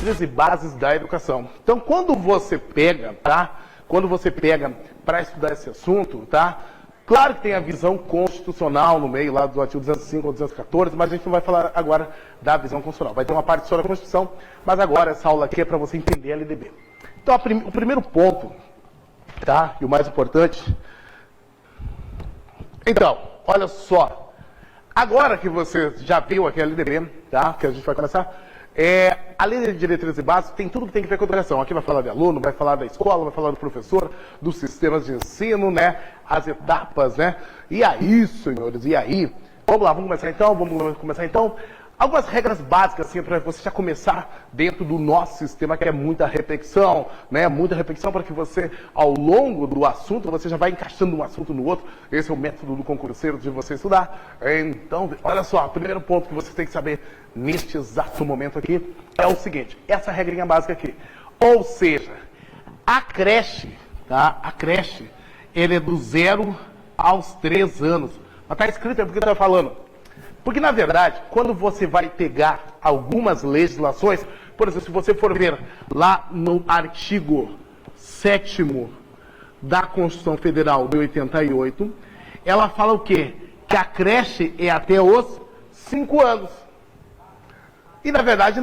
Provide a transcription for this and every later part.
diretrizes e bases da educação. Então, quando você pega, tá? Quando você pega para estudar esse assunto, tá? Claro que tem a visão constitucional no meio, lá do artigo 205 ou 214, mas a gente não vai falar agora da visão constitucional. Vai ter uma parte só da Constituição, mas agora essa aula aqui é para você entender a LDB. Então, o primeiro ponto, tá? E o mais importante. Então, olha só. Agora que você já viu aqui a LDB, tá? Que a gente vai começar. A lei de diretrizes e bases tem tudo que tem que ver com a educação. Aqui vai falar de aluno, vai falar da escola, vai falar do professor, dos sistemas de ensino, né? As etapas, né? E aí, senhores, e aí? Vamos lá, vamos começar então. Algumas regras básicas, assim, para você já começar dentro do nosso sistema, que é muita repetição, né? Muita repetição para que você, ao longo do assunto, você já vai encaixando um assunto no outro. Esse é o método do concurseiro de você estudar. Então, olha só, o primeiro ponto que você tem que saber neste exato momento aqui é o seguinte, essa regrinha básica aqui. Ou seja, a creche, tá? A creche, ele é do 0 aos 3 anos. Mas tá escrito aí porque eu tô falando. Porque, na verdade, quando você vai pegar algumas legislações, por exemplo, se você for ver lá no artigo 7º da Constituição Federal de 88, ela fala o quê? Que a creche é até os 5 anos. E, na verdade,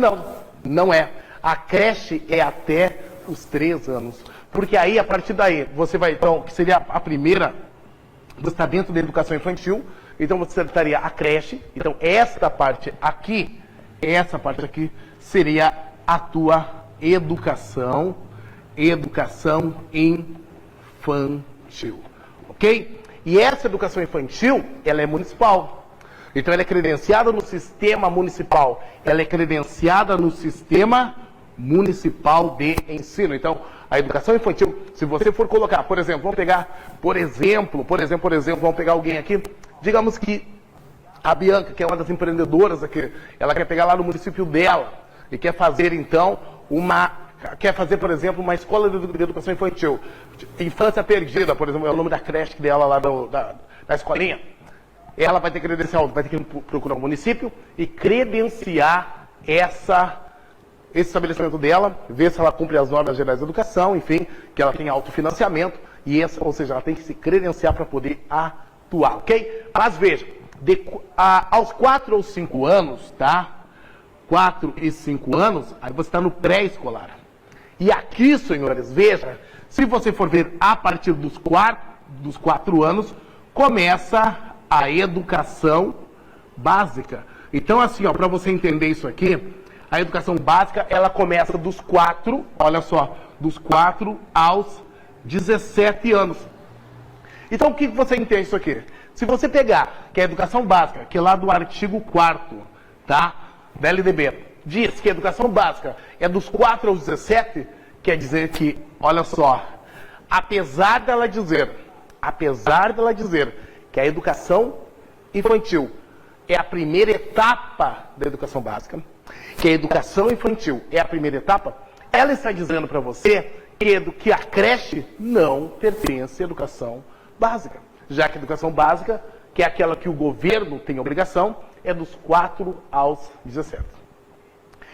não é. A creche é até os 3 anos. Porque aí, a partir daí, você vai, então, que seria a primeira, você está dentro da educação infantil. Então você estaria a creche. Então essa parte aqui seria a tua educação infantil, ok? E essa educação infantil, ela é municipal. Então ela é credenciada no sistema municipal. Ela é credenciada no sistema municipal de ensino. Então a educação infantil, se você for colocar, por exemplo, vamos pegar, por exemplo, vamos pegar alguém aqui. Digamos que a Bianca, que é uma das empreendedoras aqui, ela quer pegar lá no município dela e quer fazer, então, por exemplo, uma escola de educação infantil. Infância Perdida, por exemplo, é o nome da creche dela lá da escolinha. Ela vai ter que credenciar, vai ter que procurar o município e credenciar esse estabelecimento dela, ver se ela cumpre as normas gerais da educação, enfim, que ela tem autofinanciamento, ou seja, ela tem que se credenciar para poder atuar, ok? Mas veja, aos 4 ou 5 anos, tá? 4 e 5 anos, aí você está no pré-escolar. E aqui, senhores, veja, se você for ver a partir dos 4 anos, começa a educação básica. Então, assim, ó, para você entender isso aqui, a educação básica, ela começa dos 4, olha só, dos 4 aos 17 anos. Então, o que você entende isso aqui? Se você pegar, que é a educação básica, que é lá do artigo 4º, tá? Da LDB, diz que a educação básica é dos 4 aos 17, quer dizer que, olha só, apesar dela dizer que a educação infantil é a primeira etapa da educação básica, que a educação infantil é a primeira etapa, ela está dizendo para você que a creche não pertence à educação básica, já que a educação básica, que é aquela que o governo tem obrigação, é dos 4 aos 17.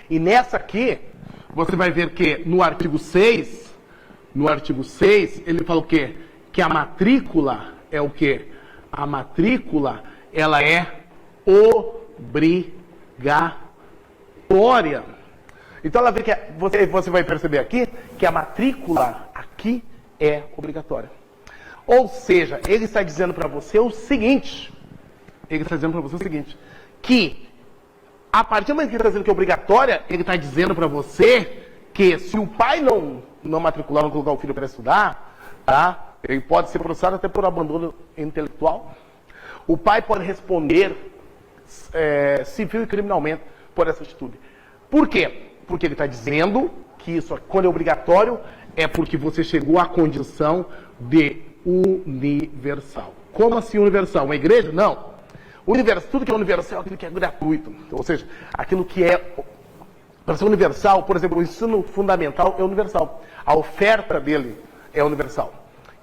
E nessa aqui, você vai ver que no artigo 6, ele fala o quê? Que a matrícula é o quê? A matrícula, ela é obrigatória. Então ela vê que você vai perceber aqui que a matrícula aqui é obrigatória. Ou seja, ele está dizendo para você o seguinte, que a partir do momento que ele está dizendo que é obrigatória, ele está dizendo para você que se o pai não matricular, não colocar o filho para estudar, tá? Ele pode ser processado até por abandono intelectual. O pai pode responder civil e criminalmente por essa atitude. Por quê? Porque ele está dizendo que isso, quando é obrigatório, é porque você chegou à condição de universal. Como assim universal? Uma igreja? Não. Tudo que é universal é aquilo que é gratuito. Ou seja, aquilo que é... Para ser universal, por exemplo, o ensino fundamental é universal. A oferta dele é universal.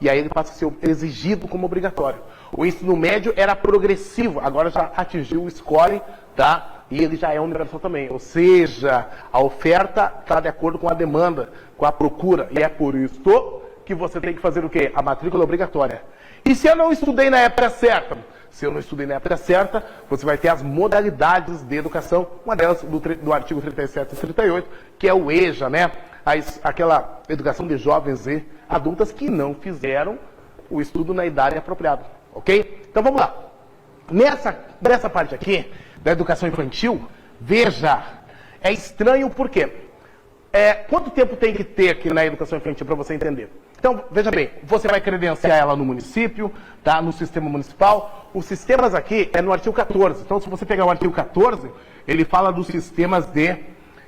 E aí ele passa a ser exigido como obrigatório. O ensino médio era progressivo, agora já atingiu o score, tá? E ele já é universal também, ou seja, a oferta está de acordo com a demanda, com a procura, e é por isso que você tem que fazer o quê? A matrícula obrigatória. E se eu não estudei na época certa? Se eu não estudei na época certa, você vai ter as modalidades de educação, uma delas do artigo 37 e 38, que é o EJA, né? Aquela educação de jovens e adultas que não fizeram o estudo na idade apropriada, ok? Então vamos lá. Nessa parte aqui, da educação infantil, veja, é estranho por quê? Quanto tempo tem que ter aqui na educação infantil para você entender? Então, veja bem, você vai credenciar ela no município, tá? No sistema municipal. Os sistemas aqui é no artigo 14. Então, se você pegar o artigo 14, ele fala dos sistemas de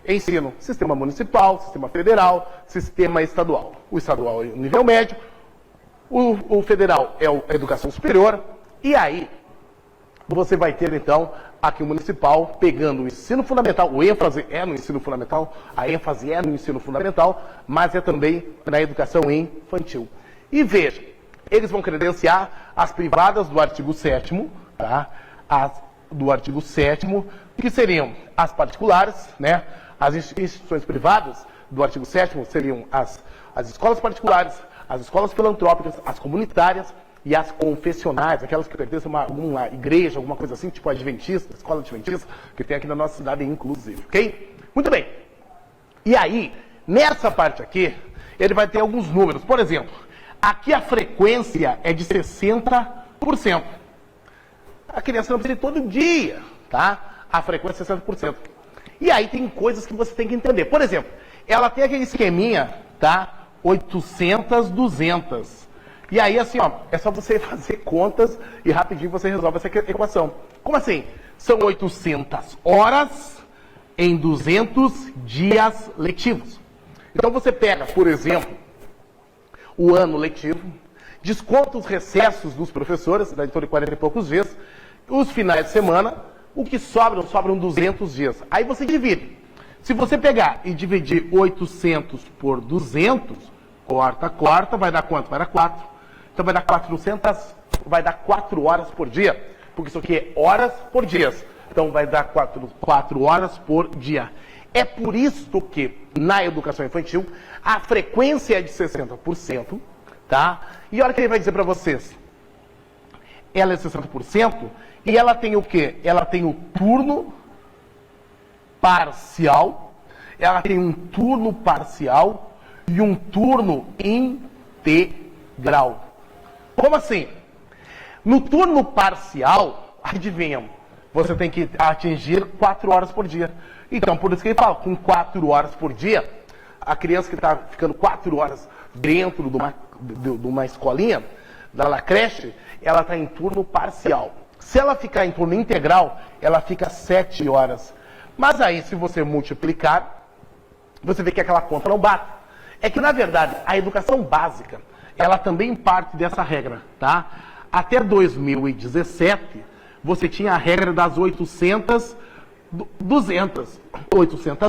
ensino. Sistema municipal, sistema federal, sistema estadual. O estadual é o nível médio, o federal é a educação superior. E aí, você vai ter, então, aqui o municipal pegando o ensino fundamental, o ênfase é no ensino fundamental, a ênfase é no ensino fundamental, mas é também na educação infantil. E veja, eles vão credenciar as privadas do artigo 7º, tá? Do artigo 7º, que seriam as particulares, né? As instituições privadas do artigo 7º seriam as escolas particulares, as escolas filantrópicas, as comunitárias, e as confessionais, aquelas que pertencem a alguma igreja, alguma coisa assim, tipo adventista, escola adventista, que tem aqui na nossa cidade, inclusive, ok? Muito bem. E aí, nessa parte aqui, ele vai ter alguns números. Por exemplo, aqui a frequência é de 60%. A criança não precisa ir todo dia, tá? A frequência é 60%. E aí tem coisas que você tem que entender. Por exemplo, ela tem aquele esqueminha, tá? 800, 200. E aí, assim, ó, é só você fazer contas e rapidinho você resolve essa equação. Como assim? São 800 horas em 200 dias letivos. Então você pega, por exemplo, o ano letivo, desconta os recessos dos professores, da de 40 e poucos dias, os finais de semana, o que sobram 200 dias. Aí você divide. Se você pegar e dividir 800 por 200, corta, vai dar quanto? Vai dar 4. Então vai dar 400, vai dar 4 horas por dia, porque isso aqui é horas por dia. Então vai dar 4 horas por dia. É por isso que na educação infantil a frequência é de 60%, tá? E olha o que ele vai dizer para vocês. Ela é 60% e ela tem o quê? Ela tem o turno parcial, ela tem um turno parcial e um turno integral. Como assim? No turno parcial, adivinham, você tem que atingir 4 horas por dia. Então, por isso que ele fala, com 4 horas por dia, a criança que está ficando 4 horas dentro de uma escolinha, da creche, ela está em turno parcial. Se ela ficar em turno integral, ela fica 7 horas. Mas aí, se você multiplicar, você vê que aquela conta não bate. É que, na verdade, a educação básica, ela também parte dessa regra, tá? Até 2017, você tinha a regra das 800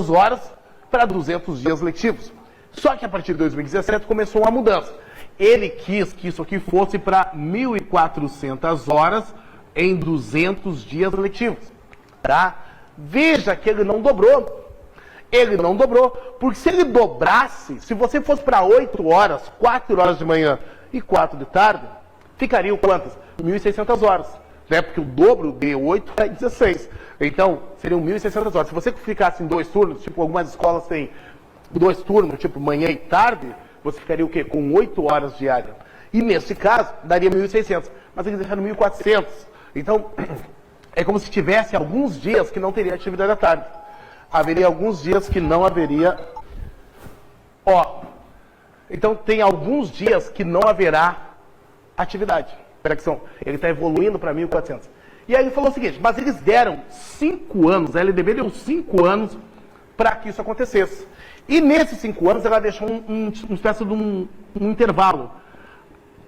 horas para 200 dias letivos. Só que a partir de 2017 começou uma mudança. Ele quis que isso aqui fosse para 1.400 horas em 200 dias letivos, tá? Veja que ele não dobrou. Ele não dobrou, porque se ele dobrasse, se você fosse para 8 horas, 4 horas de manhã e 4 de tarde, ficariam quantas? 1.600 horas, né? Porque o dobro de 8 é 16. Então, seriam 1.600 horas. Se você ficasse em 2 turnos, tipo algumas escolas têm 2 turnos, tipo manhã e tarde, você ficaria o quê? Com 8 horas diárias. E nesse caso, daria 1.600. Mas eles deixaram 1.400. Então, é como se tivesse alguns dias que não teria atividade à tarde. Haveria alguns dias que não haveria. Então tem alguns dias que não haverá atividade. Ele está evoluindo para 1.400. E aí ele falou o seguinte, mas eles deram 5 anos, a LDB deu 5 anos para que isso acontecesse. E nesses 5 anos ela deixou uma espécie de um intervalo.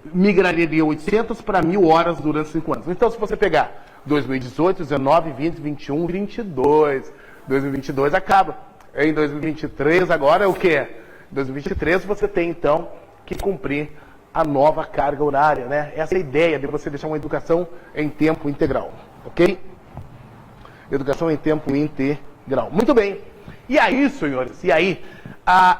Migraria de 800 para 1.000 horas durante 5 anos. Então se você pegar 2018, 19, 20, 21, 22... 2022 acaba. Em 2023, agora é o quê? Em 2023 você tem, então, que cumprir a nova carga horária, né? Essa é a ideia de você deixar uma educação em tempo integral, ok? Educação em tempo integral. Muito bem. E aí, senhores, e aí?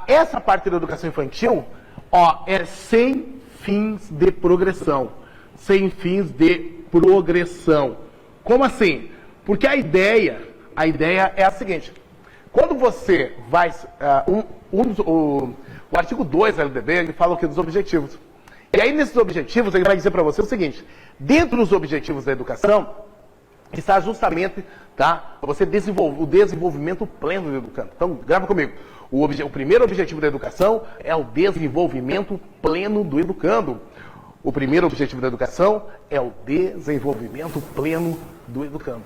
Essa parte da educação infantil, ó, é sem fins de progressão. Sem fins de progressão. Como assim? Porque a ideia é a seguinte. Quando você vai... o artigo 2 da LDB, ele fala o que? Dos objetivos. E aí, nesses objetivos, ele vai dizer para você o seguinte. Dentro dos objetivos da educação, está justamente, tá, você desenvolver o desenvolvimento pleno do educando. Então, grava comigo. O primeiro objetivo da educação é o desenvolvimento pleno do educando. O primeiro objetivo da educação é o desenvolvimento pleno do educando.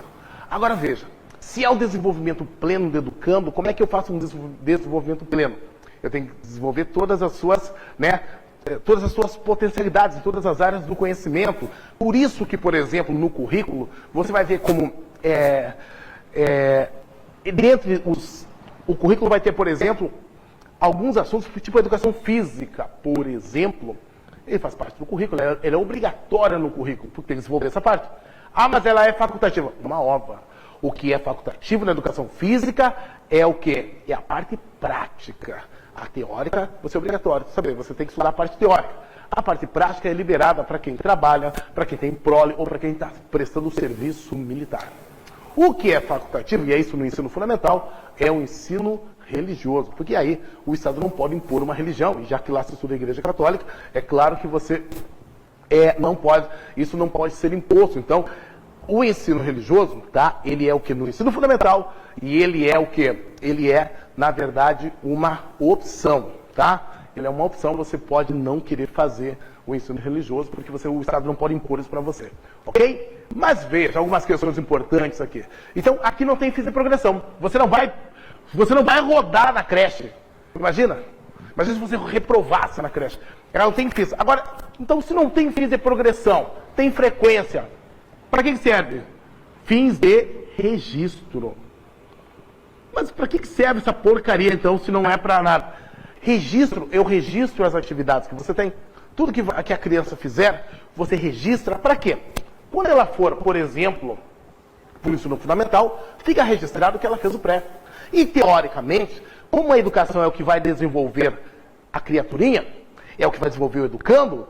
Agora veja, se é o desenvolvimento pleno do educando, como é que eu faço um desenvolvimento pleno? Eu tenho que desenvolver todas as suas, né, todas as suas potencialidades, todas as áreas do conhecimento. Por isso que, por exemplo, no currículo, você vai ver como o currículo vai ter, por exemplo, alguns assuntos, tipo a educação física, por exemplo, ele faz parte do currículo, ele é obrigatório no currículo, porque tem que desenvolver essa parte. Ah, mas ela é facultativa. Uma ova. O que é facultativo na educação física é o quê? É a parte prática. A teórica, você é obrigatório saber, você tem que estudar a parte teórica. A parte prática é liberada para quem trabalha, para quem tem prole ou para quem está prestando serviço militar. O que é facultativo, e é isso no ensino fundamental, é o ensino religioso. Porque aí o Estado não pode impor uma religião, e já que lá se estuda a Igreja Católica, é claro que você não pode, isso não pode ser imposto. Então, o ensino religioso, tá? Ele é o que no ensino fundamental, e ele é o que? Ele é, na verdade, uma opção, tá? Ele é uma opção, você pode não querer fazer o ensino religioso, porque o Estado não pode impor isso para você, ok? Mas veja, algumas questões importantes aqui. Então, aqui não tem fins de progressão. Você não vai rodar na creche. Imagina se você reprovasse na creche. Ela não tem fins. Agora, então, se não tem fins de progressão, tem frequência, para que serve? Fins de registro. Mas para que serve essa porcaria, então, se não é para nada? Registro, eu registro as atividades que você tem. Tudo que a criança fizer, você registra para quê? Quando ela for, por exemplo, para o ensino fundamental, fica registrado que ela fez o pré. E, teoricamente, como a educação é o que vai desenvolver a criaturinha, é o que vai desenvolver o educando,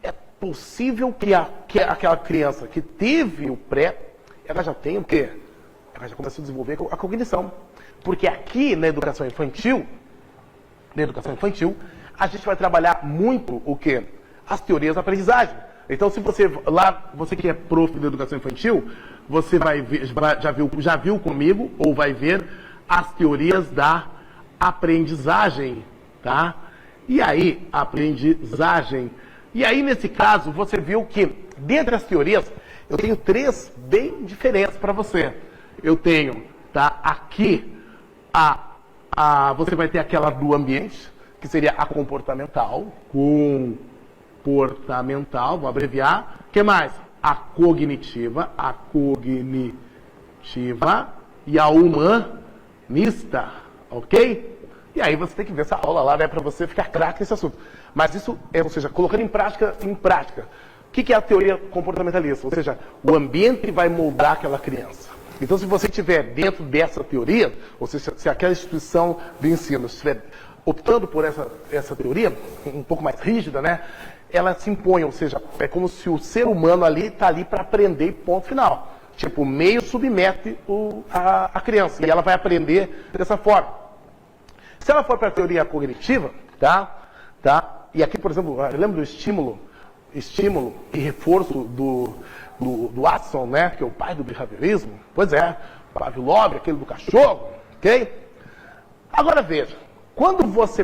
é possível que aquela criança que teve o pré, ela já tenha o quê? Ela já começa a desenvolver a cognição. Porque aqui, na educação infantil, a gente vai trabalhar muito o quê? As teorias da aprendizagem. Então, se você que é prof de educação infantil, você vai ver, já viu comigo, ou vai ver as teorias da aprendizagem, tá? E aí, aprendizagem. E aí, nesse caso, você viu que, dentre as teorias, eu tenho 3 bem diferentes para você. Eu tenho, tá? Aqui, você vai ter aquela do ambiente, que seria a comportamental. Vou abreviar. O que mais? A cognitiva e a humanista, ok? E aí você tem que ver essa aula lá, né, para você ficar craque nesse assunto. Mas isso ou seja, colocando em prática. O que é a teoria comportamentalista? Ou seja, o ambiente vai moldar aquela criança. Então, se você estiver dentro dessa teoria, ou seja, se aquela instituição de ensino estiver optando por essa teoria, um pouco mais rígida, né, ela se impõe, ou seja, é como se o ser humano ali está ali para aprender, ponto final. Tipo, o meio submete a criança, e ela vai aprender dessa forma. Se ela for para a teoria cognitiva, tá? E aqui, por exemplo, lembra do estímulo e reforço do Watson, né, que é o pai do behaviorismo? Pois é, Pavlov, aquele do cachorro, ok? Agora veja, quando você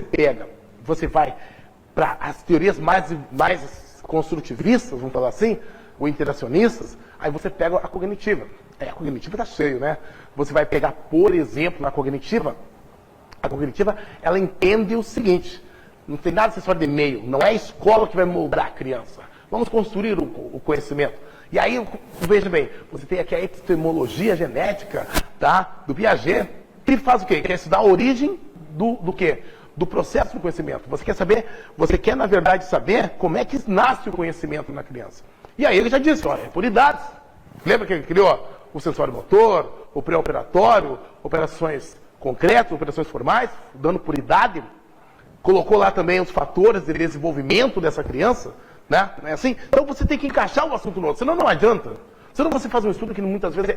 vai para as teorias mais construtivistas, vamos falar assim, ou interacionistas, aí você pega a cognitiva. A cognitiva está cheio, né? Você vai pegar, por exemplo, na cognitiva, a cognitiva, ela entende o seguinte, não tem nada acessório de meio, não é a escola que vai moldar a criança. Vamos construir o conhecimento. E aí, veja bem, você tem aqui a epistemologia genética, tá? Do Piaget, que faz o quê? Quer estudar a origem do quê? Do processo do conhecimento. Você quer, na verdade, saber como é que nasce o conhecimento na criança. E aí ele já disse, olha, é por idades. Lembra que ele criou o sensório motor, o pré-operatório, operações concretas, operações formais, dando por idade. Colocou lá também os fatores de desenvolvimento dessa criança, né? Não é assim? Então você tem que encaixar um assunto no outro, senão não adianta. Senão você faz um estudo que muitas vezes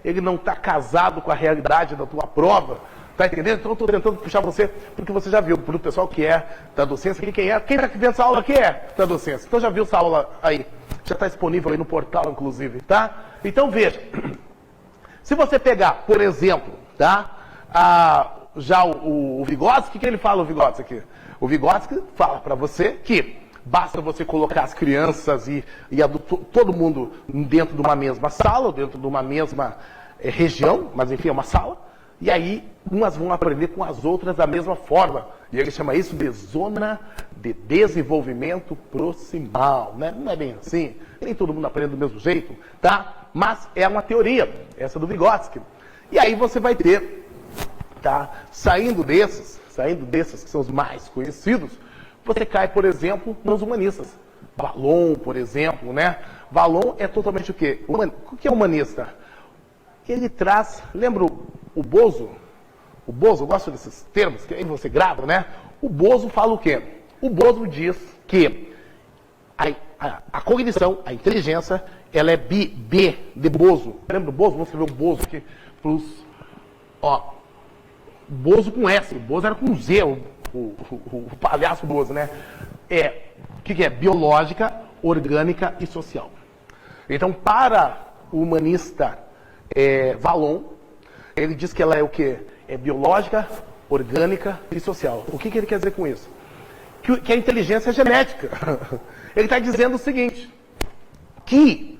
ele não está casado com a realidade da tua prova. Tá entendendo? Então eu estou tentando puxar você, porque você já viu, para o pessoal que é da docência, quem está vendo essa aula aqui é da docência. Então já viu essa aula aí, já está disponível aí no portal, inclusive, tá? Então veja, se você pegar, por exemplo, tá? Já o Vygotsky, o que ele fala, o Vygotsky aqui? O Vygotsky fala para você que basta você colocar as crianças e todo mundo dentro de uma mesma sala, dentro de uma mesma região, mas enfim, é uma sala, e aí umas vão aprender com as outras da mesma forma. E ele chama isso de zona de desenvolvimento proximal, né? Não é bem assim, nem todo mundo aprende do mesmo jeito, tá? Mas é uma teoria, essa do Vygotsky. E aí você vai ter, tá? Saindo desses que são os mais conhecidos, você cai, por exemplo, nos humanistas. Vallon, por exemplo, né? Vallon é totalmente o quê? O que é humanista? Ele traz, lembra o Bozo? O Bozo, eu gosto desses termos que aí você grava, né? O Bozo fala o quê? O Bozo diz que a cognição, a inteligência, ela é B de Bozo. Lembra do Bozo? Vamos escrever o Bozo aqui para ó, Bozo com S, o Bozo era com Z, o palhaço Bozo, né? O que é? Biológica, orgânica e social. Então, para o humanista Vallon, ele diz que ela é o quê? É biológica, orgânica e social. O que ele quer dizer com isso? Que a inteligência é genética. Ele está dizendo o seguinte, que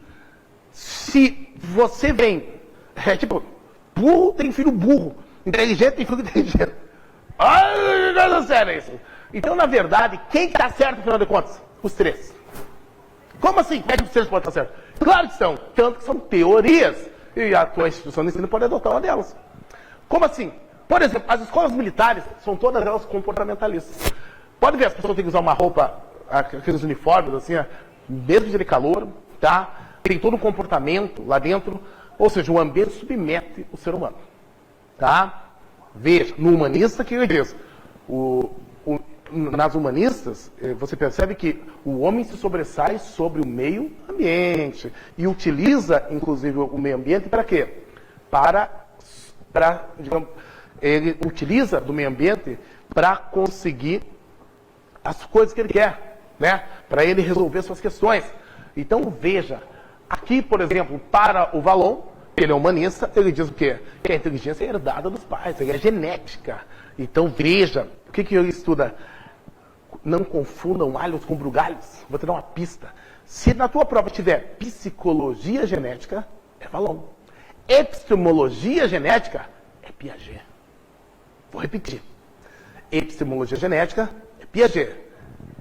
se você vem, burro tem filho burro, inteligente tem filho inteligente. Ai, não sério isso. Então, na verdade, quem está certo, afinal de contas? Os três. Como assim? Como é que os três podem estar certos? Claro que são. Tanto que são teorias. E a tua instituição de ensino pode adotar uma delas. Como assim? Por exemplo, as escolas militares são todas elas comportamentalistas. Pode ver, as pessoas têm que usar uma roupa, aqueles uniformes, assim, mesmo de calor, tá? Tem todo um comportamento lá dentro. Ou seja, o ambiente submete o ser humano. Tá? Veja, no humanista, o que ele diz? Nas humanistas, você percebe que o homem se sobressai sobre o meio ambiente e utiliza, inclusive, o meio ambiente para quê? Digamos, ele utiliza do meio ambiente para conseguir as coisas que ele quer, né? Para ele resolver suas questões. Então, veja, aqui, por exemplo, para o Vallon, ele é humanista, ele diz o quê? Que a inteligência é herdada dos pais, ele é genética. Então, veja, o que ele estuda? Não confundam alhos com bugalhos. Vou te dar uma pista. Se na tua prova tiver psicologia genética, é Vallon. Epistemologia genética, é Piaget. Vou repetir. Epistemologia genética, é Piaget.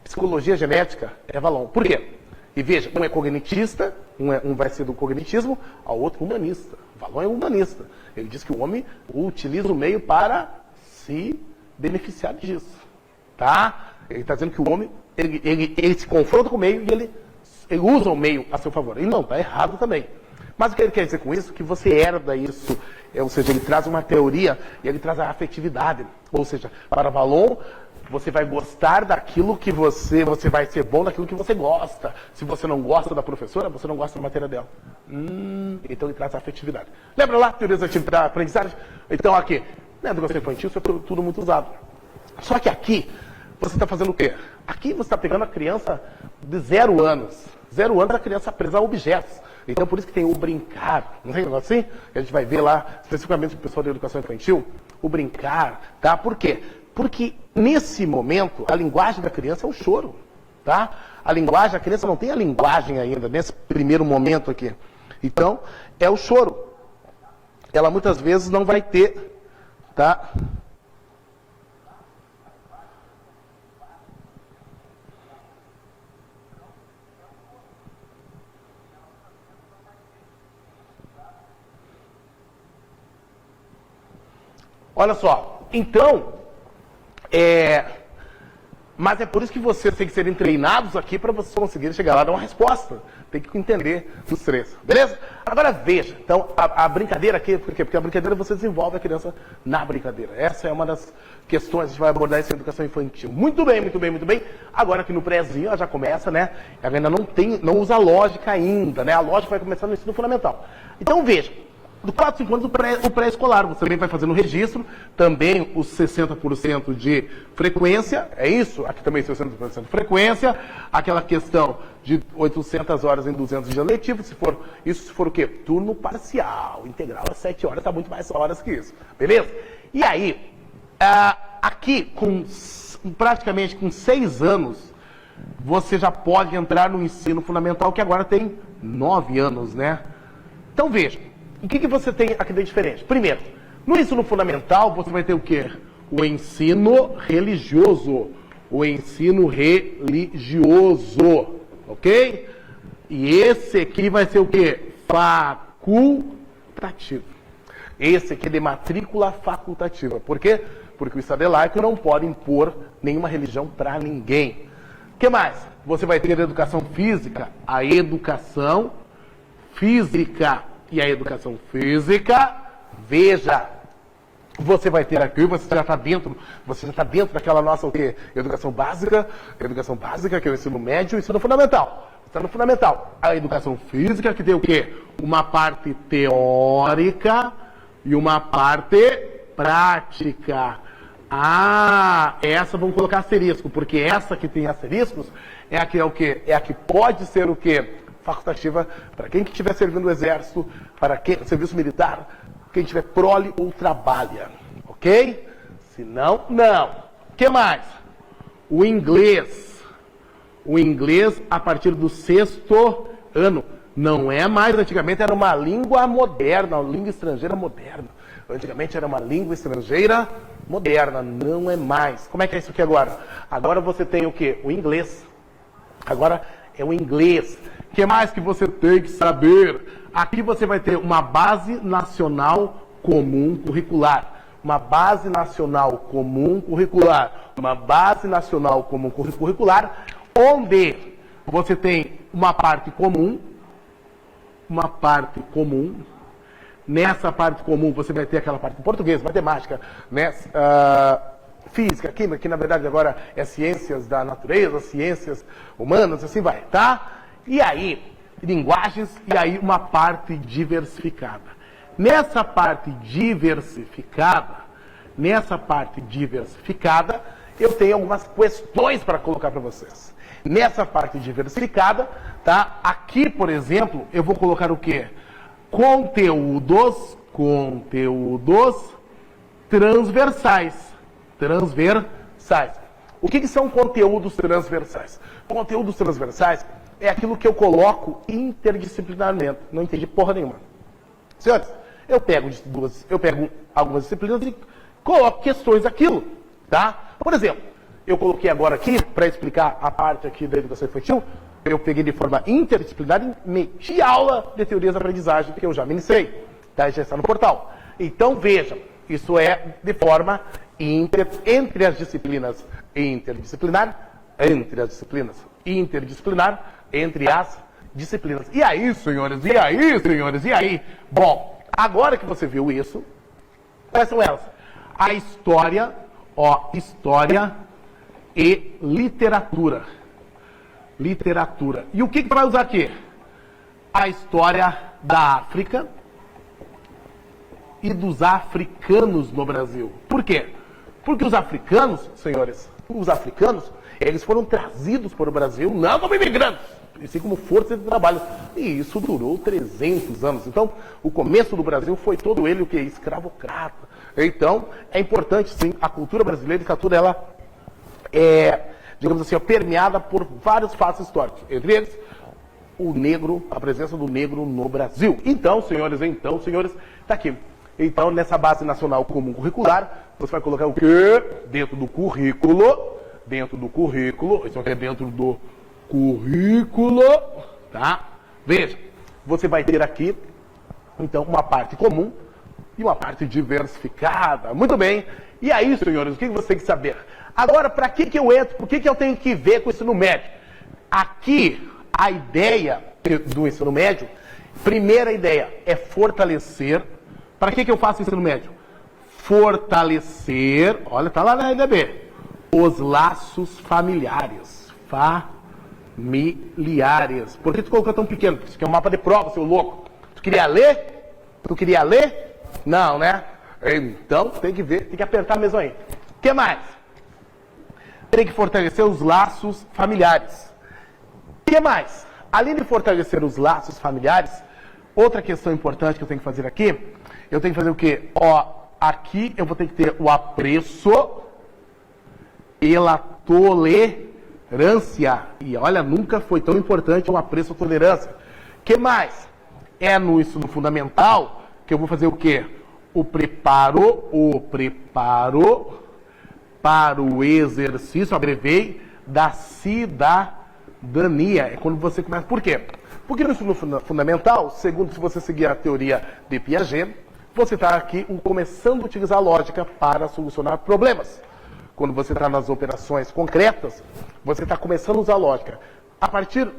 Psicologia genética, é Vallon. Por quê? E veja, um é cognitista, um vai ser do cognitismo, a outro humanista. Vallon é humanista. Ele diz que o homem utiliza o meio para se beneficiar disso. Tá? Ele está dizendo que o homem, ele se confronta com o meio e ele usa o meio a seu favor. E não, está errado também. Mas o que ele quer dizer com isso? Que você herda isso. Ou seja, ele traz uma teoria e ele traz a afetividade. Ou seja, para Vallon, você vai gostar daquilo que você vai ser bom daquilo que você gosta. Se você não gosta da professora, você não gosta da matéria dela. Então ele traz a afetividade. Lembra lá, teorias da aprendizagem? Então aqui, na educação infantil, isso é tudo muito usado. Só que aqui, você está fazendo o quê? Aqui você está pegando a criança de 0 anos. 0 anos a criança presa a objetos. Então por isso que tem o brincar. Não é assim? A gente vai ver lá, especificamente o pessoal da educação infantil, o brincar, tá? Por quê? Porque nesse momento, a linguagem da criança é o choro, tá? A criança não tem a linguagem ainda, nesse primeiro momento aqui. Então, é o choro. Ela muitas vezes não vai ter, tá? Olha só, então, Mas é por isso que vocês têm que serem treinados aqui para vocês conseguirem chegar lá e dar uma resposta. Tem que entender os três, beleza? Agora veja, então a brincadeira aqui, por quê? Porque a brincadeira você desenvolve a criança na brincadeira. Essa é uma das questões que a gente vai abordar essa educação infantil. Muito bem, muito bem, muito bem. Agora aqui no prézinho ela já começa, né? Ela ainda não usa lógica ainda, né? A lógica vai começar no ensino fundamental. Então veja. Do 4, 5 anos, o pré-escolar, você também vai fazendo o registro, também os 60% de frequência, é isso? Aqui também 60% de frequência, aquela questão de 800 horas em 200 dias letivos, se for o quê? Turno parcial, integral às 7 horas, tá muito mais horas que isso, beleza? E aí, aqui, praticamente com 6 anos, você já pode entrar no ensino fundamental, que agora tem 9 anos, né? Então veja. O que você tem aqui de diferente? Primeiro, no ensino fundamental, você vai ter o quê? O ensino religioso. O ensino religioso. Ok? E esse aqui vai ser o quê? Facultativo. Esse aqui é de matrícula facultativa. Por quê? Porque o Estado é laico não pode impor nenhuma religião para ninguém. O que mais? Você vai ter a educação física. A educação física. E a educação física, veja, você vai ter aqui, você já está dentro daquela nossa o quê? Educação básica, que é o ensino médio e o ensino fundamental. Está no fundamental. A educação física, que tem o quê? Uma parte teórica e uma parte prática. Essa vamos colocar asterisco, porque essa que tem asteriscos é a que é o quê? É a que pode ser o quê? Facultativa para quem que estiver servindo o exército, para quem serviço militar, quem tiver prole ou trabalha, ok? Se não, não. O que mais? O inglês a partir do 6º ano, não é mais, antigamente era uma língua moderna, uma língua estrangeira moderna, antigamente era uma língua estrangeira moderna, não é mais. Como é que é isso aqui agora? Agora você tem o quê? O inglês, agora é o inglês. O que mais que você tem que saber? Aqui você vai ter uma base nacional comum curricular. Uma base nacional comum curricular. Uma base nacional comum curricular, onde você tem uma parte comum. Uma parte comum. Nessa parte comum você vai ter aquela parte de português, matemática, né? Física, química, que na verdade agora é ciências da natureza, ciências humanas, assim vai, tá? E aí, linguagens, e aí uma parte diversificada. Nessa parte diversificada, eu tenho algumas questões para colocar para vocês. Nessa parte diversificada, tá? Aqui, por exemplo, eu vou colocar o quê? Conteúdos transversais. O que são conteúdos transversais? Conteúdos transversais é aquilo que eu coloco interdisciplinarmente. Não entendi porra nenhuma. Senhores, eu pego algumas disciplinas e coloco questões daquilo, tá? Por exemplo, eu coloquei agora aqui, para explicar a parte aqui da educação infantil, eu peguei de forma interdisciplinar e meti aula de teorias da aprendizagem, que eu já ministrei, tá? Já está no portal. Então, vejam, isso é de forma entre as disciplinas interdisciplinar, entre as disciplinas interdisciplinar, entre as disciplinas. E aí, senhores? E aí? Bom, agora que você viu isso, quais são elas? A história, história e literatura. E o que vai usar aqui? A história da África e dos africanos no Brasil. Por quê? Porque os africanos, senhores, eles foram trazidos para o Brasil não como imigrantes, e sim como força de trabalho. E isso durou 300 anos. Então, o começo do Brasil foi todo ele o que? Escravocrata. Então, é importante, sim, a cultura brasileira, a literatura, ela é, digamos assim, permeada por vários fatos históricos. Entre eles, o negro, a presença do negro no Brasil. Então, senhores, está aqui. Então, nessa base nacional comum curricular, você vai colocar o quê? Dentro do currículo, isso aqui é dentro do currículo, tá? Veja, você vai ter aqui, então, uma parte comum, e uma parte diversificada. Muito bem. E aí, senhores, o que você tem que saber? Agora, para que eu entro? Por que eu tenho que ver com o ensino médio? Aqui, a ideia do ensino médio, primeira ideia, é fortalecer. Para que eu faço ensino médio? Fortalecer, olha, tá lá na LDB, os laços familiares. Familiares. Por que tu colocou tão pequeno? Porque isso aqui é um mapa de prova, seu louco. Tu queria ler? Tu queria ler? Não, né? Então, tem que ver, tem que apertar mesmo aí. O que mais? Tem que fortalecer os laços familiares. O que mais? Além de fortalecer os laços familiares, outra questão importante que eu tenho que fazer aqui, eu tenho que fazer o quê? Ó, aqui eu vou ter que ter o apreço e a tolerância. E olha, nunca foi tão importante o apreço e a tolerância. O que mais? É no ensino fundamental que eu vou fazer o quê? O preparo para o exercício, abrevei, da cidadania. É quando você começa. Por quê? Porque no ensino fundamental, segundo se você seguir a teoria de Piaget, você está aqui começando a utilizar a lógica para solucionar problemas. Quando você está nas operações concretas, você está começando a usar a lógica. A partir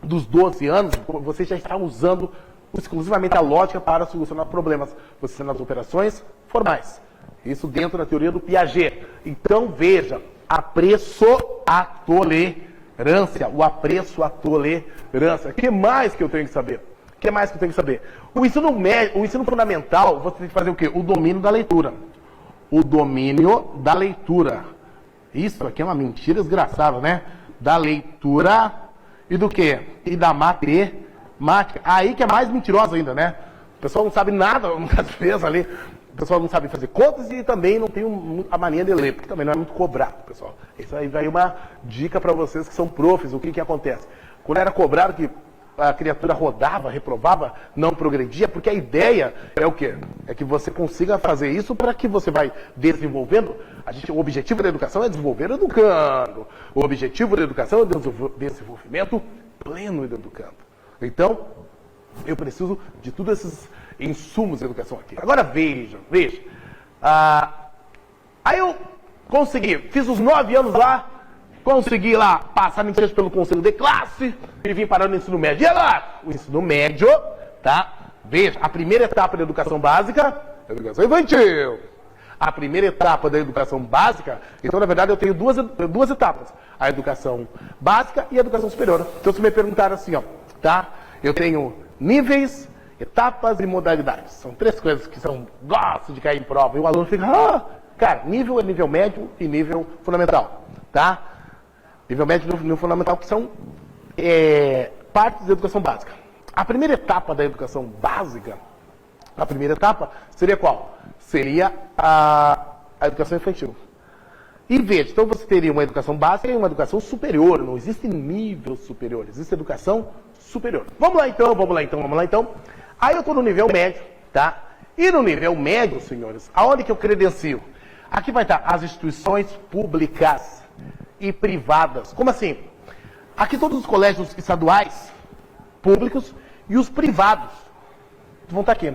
dos 12 anos, você já está usando exclusivamente a lógica para solucionar problemas. Você está nas operações formais. Isso dentro da teoria do Piaget. Então, veja, apreço à tolerância. O apreço à tolerância. O que mais que eu tenho que saber? O que mais que eu tenho que saber? O ensino fundamental, você tem que fazer o quê? O domínio da leitura. O domínio da leitura. Isso aqui é uma mentira desgraçada, né? Da leitura e do quê? E da matemática. Aí que é mais mentirosa ainda, né? O pessoal não sabe nada, às vezes ali. O pessoal não sabe fazer contas e também não tem a mania de ler, porque também não é muito cobrado, pessoal. Isso aí vai uma dica para vocês que são profs, o que acontece? Quando era cobrado que a criatura rodava, reprovava, não progredia, porque a ideia é o quê? É que você consiga fazer isso para que você vai desenvolvendo. O objetivo da educação é desenvolver educando. O objetivo da educação é desenvolvimento pleno do educando. Então, eu preciso de todos esses insumos de educação aqui. Agora veja. Aí eu consegui, fiz os 9 anos lá, consegui lá passar mentiras pelo conselho de classe e vim parar no ensino médio. E agora? O ensino médio, tá? Veja, a primeira etapa da educação básica, educação infantil. A primeira etapa da educação básica, então na verdade eu tenho duas etapas. A educação básica e a educação superior. Então se me perguntar assim, ó, tá? Eu tenho níveis, etapas e modalidades. São 3 coisas que gostam de cair em prova. E o aluno fica, cara, nível é nível médio e nível fundamental, tá? Nível médio e nível fundamental que são partes da educação básica. A primeira etapa da educação básica, a primeira etapa seria qual? Seria a educação infantil. E veja, então você teria uma educação básica e uma educação superior. Não existe nível superior, existe educação superior. Vamos lá então. Aí eu estou no nível médio, tá? E no nível médio, senhores, aonde que eu credencio? Aqui vai estar as instituições públicas e privadas. Como assim? Aqui todos os colégios estaduais, públicos e os privados vão estar aqui.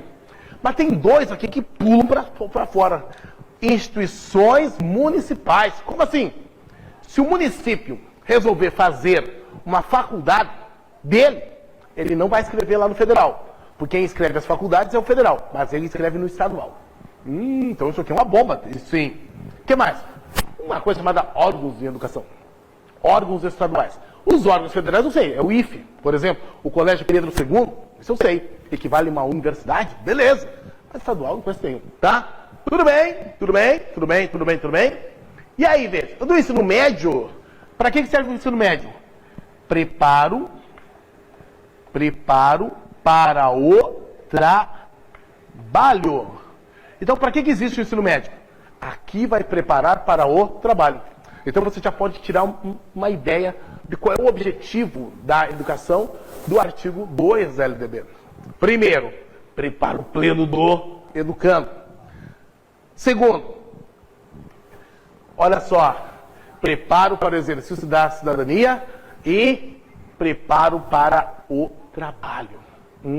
Mas tem 2 aqui que pulam para fora. Instituições municipais. Como assim? Se o município resolver fazer uma faculdade dele, ele não vai escrever lá no federal. Porque quem escreve as faculdades é o federal, mas ele escreve no estadual. Então isso aqui é uma bomba. Sim. O que mais? Uma coisa chamada órgãos de educação. Órgãos estaduais. Os órgãos federais eu sei, é o IFE, por exemplo, o Colégio Pedro II, isso eu sei, equivale a uma universidade, beleza. Mas estadual não conheço nenhum, tá? Tudo bem. E aí, veja, do ensino médio, para que serve o ensino médio? Preparo para o trabalho. Então, para que existe o ensino médio? Aqui vai preparar para o trabalho. Então, você já pode tirar uma ideia de qual é o objetivo da educação do artigo 2 da LDB. Primeiro, preparo pleno do educando. Segundo, olha só, preparo para o exercício da cidadania e preparo para o trabalho.